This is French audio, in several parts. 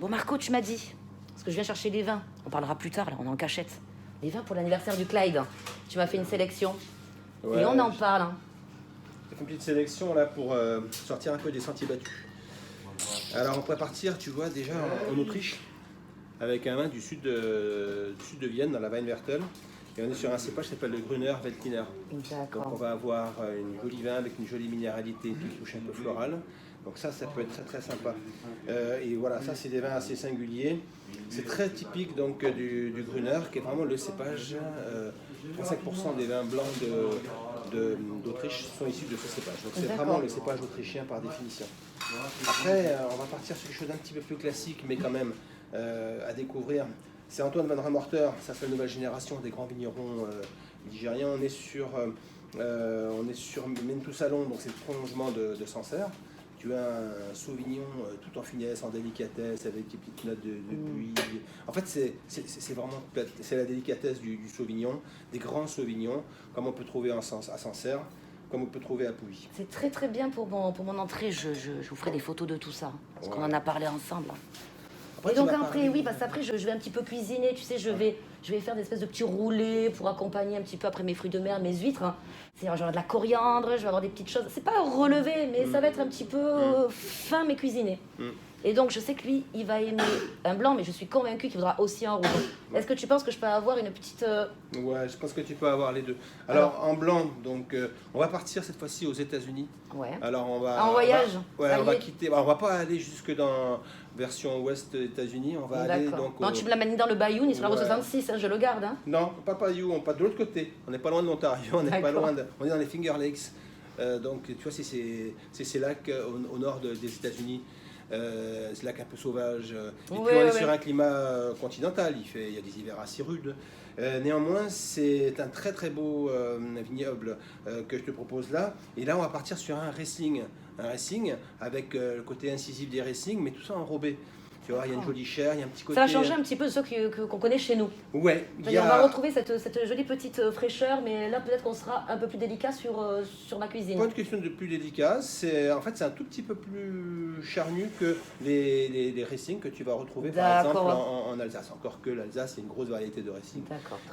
Bon, Marco, tu m'as dit, parce que je viens chercher les vins. On parlera plus tard, là, on est en cachette. Les vins pour l'anniversaire du Clyde. Tu m'as fait une sélection. Ouais, Et on en parle. Hein. J'ai fait une petite sélection là pour sortir un peu des sentiers battus. Alors on pourrait partir, tu vois, déjà en Autriche, avec un vin du sud de Vienne, dans la Weinviertel. Et on est sur un cépage qui s'appelle le Grüner Veltliner. Donc on D'accord. va avoir une jolie vin avec une jolie minéralité, puis une touche un peu florale. Donc ça peut être très très sympa. Et voilà, ça c'est des vins assez singuliers. C'est très typique donc du Grüner, qui est vraiment le cépage. 35% des vins blancs d'Autriche sont issus de ce cépage. Donc c'est vraiment le cépage autrichien par définition. Après, on va partir sur quelque chose d'un petit peu plus classique, mais quand même à découvrir. C'est Antoine van Ramorter, ça fait la nouvelle génération des grands vignerons ligériens. On est sur Menthousalon, donc c'est le prolongement de Sancerre. Tu as un Sauvignon tout en finesse, en délicatesse, avec des petites notes de buis. En fait, c'est vraiment la délicatesse du Sauvignon, des grands Sauvignons, comme on peut trouver à Sancerre, comme on peut trouver à Pouilly. C'est très très bien pour mon entrée. Je vous ferai des photos de tout ça, parce qu'on en a parlé ensemble. Après, et donc après, oui, parce qu'après je vais un petit peu cuisiner, tu sais, je vais faire des espèces de petits roulés pour accompagner un petit peu après mes fruits de mer, mes huîtres. Hein. C'est genre de la coriandre, je vais avoir des petites choses. C'est pas relevé, mais ça va être un petit peu fin mais cuisiné. Et donc je sais que lui, il va aimer un blanc, mais je suis convaincue qu'il voudra aussi un rouge. Est-ce que tu penses que je peux avoir une petite... Ouais, je pense que tu peux avoir les deux. Alors en blanc, donc on va partir cette fois-ci aux États-Unis. Ouais. Alors on va... En voyage. On va quitter... On va pas aller jusque dans version ouest États-Unis, on va aller donc... Non, tu me l'amènes dans le Bayou, il sera au 66, hein, je le garde. Hein. Non, pas Bayou, on passe de l'autre côté. On n'est pas loin de l'Ontario, on n'est pas loin on est dans les Finger Lakes. Donc tu vois, c'est ces lacs au nord des États-Unis. C'est lac un peu sauvage. Et puis on est sur un climat continental, il y a des hivers assez rudes. Néanmoins, c'est un très très beau vignoble que je te propose là. Et là, on va partir sur un Riesling avec le côté incisif des Riesling, mais tout ça enrobé. Tu vois, il y a une jolie chair, il y a un petit côté... Ça va changer un petit peu de ceux qu'on connaît chez nous. Ouais. On va retrouver cette jolie petite fraîcheur, mais là peut-être qu'on sera un peu plus délicat sur ma cuisine. Pas une question de plus délicat, en fait c'est un tout petit peu plus charnu que les Riesling que tu vas retrouver par exemple en Alsace. Encore que l'Alsace, c'est une grosse variété de Riesling.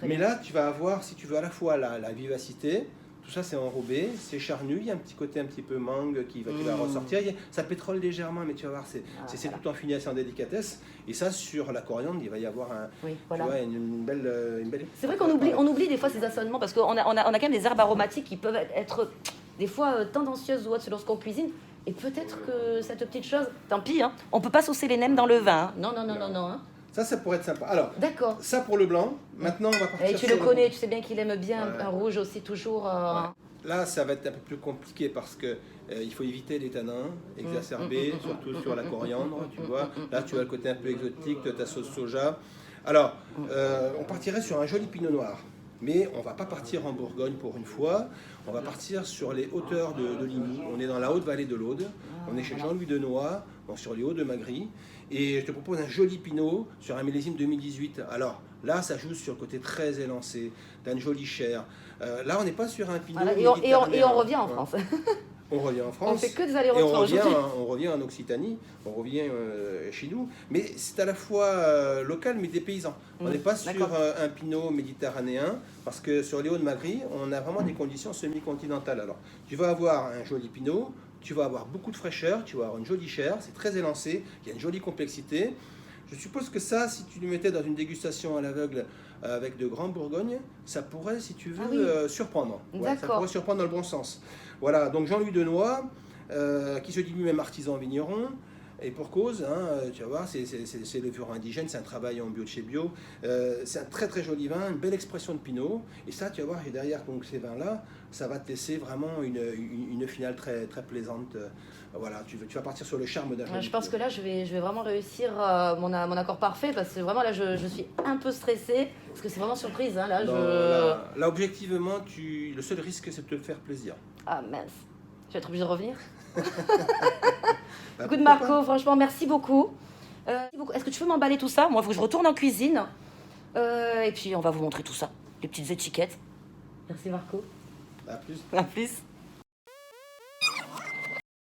Mais là, tu vas avoir, si tu veux, à la fois la vivacité. Tout ça c'est enrobé, c'est charnu, il y a un petit côté un petit peu mangue qui va ressortir. Ça pétrole légèrement, mais tu vas voir, c'est tout en finesse et en délicatesse. Et ça, sur la coriandre, il va y avoir une belle... C'est vrai qu'on oublie des fois ces assaisonnements, parce qu'on a quand même des herbes aromatiques qui peuvent être des fois tendancieuses ou autres selon ce qu'on cuisine. Et peut-être que cette petite chose, tant pis, hein, on peut pas saucer les nems dans le vin. Hein. Non. Hein. Ça pourrait être sympa. Alors, ça pour le blanc. Maintenant, on va partir et tu le connais, tu sais bien qu'il aime bien un rouge aussi, toujours. Là, ça va être un peu plus compliqué parce que il faut éviter les tanins exacerbés, surtout sur la coriandre, tu vois. Là, tu as le côté un peu exotique de ta sauce soja. Alors, on partirait sur un joli pinot noir. Mais on ne va pas partir en Bourgogne pour une fois. On va partir sur les hauteurs de Limoux. On est dans la haute vallée de l'Aude. On est chez Jean-Louis Denoy, donc sur les hauts de Magri. Et je te propose un joli pinot sur un millésime 2018. Alors là, ça joue sur le côté très élancé, d'une jolie chair. Là, on n'est pas sur un pinot. Voilà, et on revient en France. On revient en France. On fait que des allers-retours. On revient en Occitanie, on revient chez nous. Mais c'est à la fois local, mais des paysans. On n'est pas sur un pinot méditerranéen, parce que sur les Hauts-de-Magri, on a vraiment des conditions semi-continentales. Alors, tu vas avoir un joli pinot, tu vas avoir beaucoup de fraîcheur, tu vas avoir une jolie chair, c'est très élancé, il y a une jolie complexité. Je suppose que ça, si tu le mettais dans une dégustation à l'aveugle avec de grands Bourgognes, ça pourrait, si tu veux, surprendre. Ouais, ça pourrait surprendre dans le bon sens. Voilà, donc Jean-Louis Denoy, qui se dit lui-même artisan vigneron, et pour cause, hein, tu vas voir, c'est levure indigène, c'est un travail en bio de chez bio. C'est un très très joli vin, une belle expression de pinot. Et ça, tu vas voir, et derrière donc, ces vins-là, ça va te laisser vraiment une finale très, très plaisante. Voilà, tu vas partir sur le charme d'un joli Je pense pinot. que là, je vais vraiment réussir mon accord parfait, parce que vraiment là, je suis un peu stressée, parce que c'est vraiment surprise. Hein, là, objectivement, le seul risque, c'est de te faire plaisir. Ah mince, je vais être obligée de revenir. Good Marco, franchement, merci beaucoup. Est-ce que tu peux m'emballer tout ça? Moi, il faut que je retourne en cuisine. Et puis, on va vous montrer tout ça. Les petites étiquettes. Merci Marco. À plus. À plus.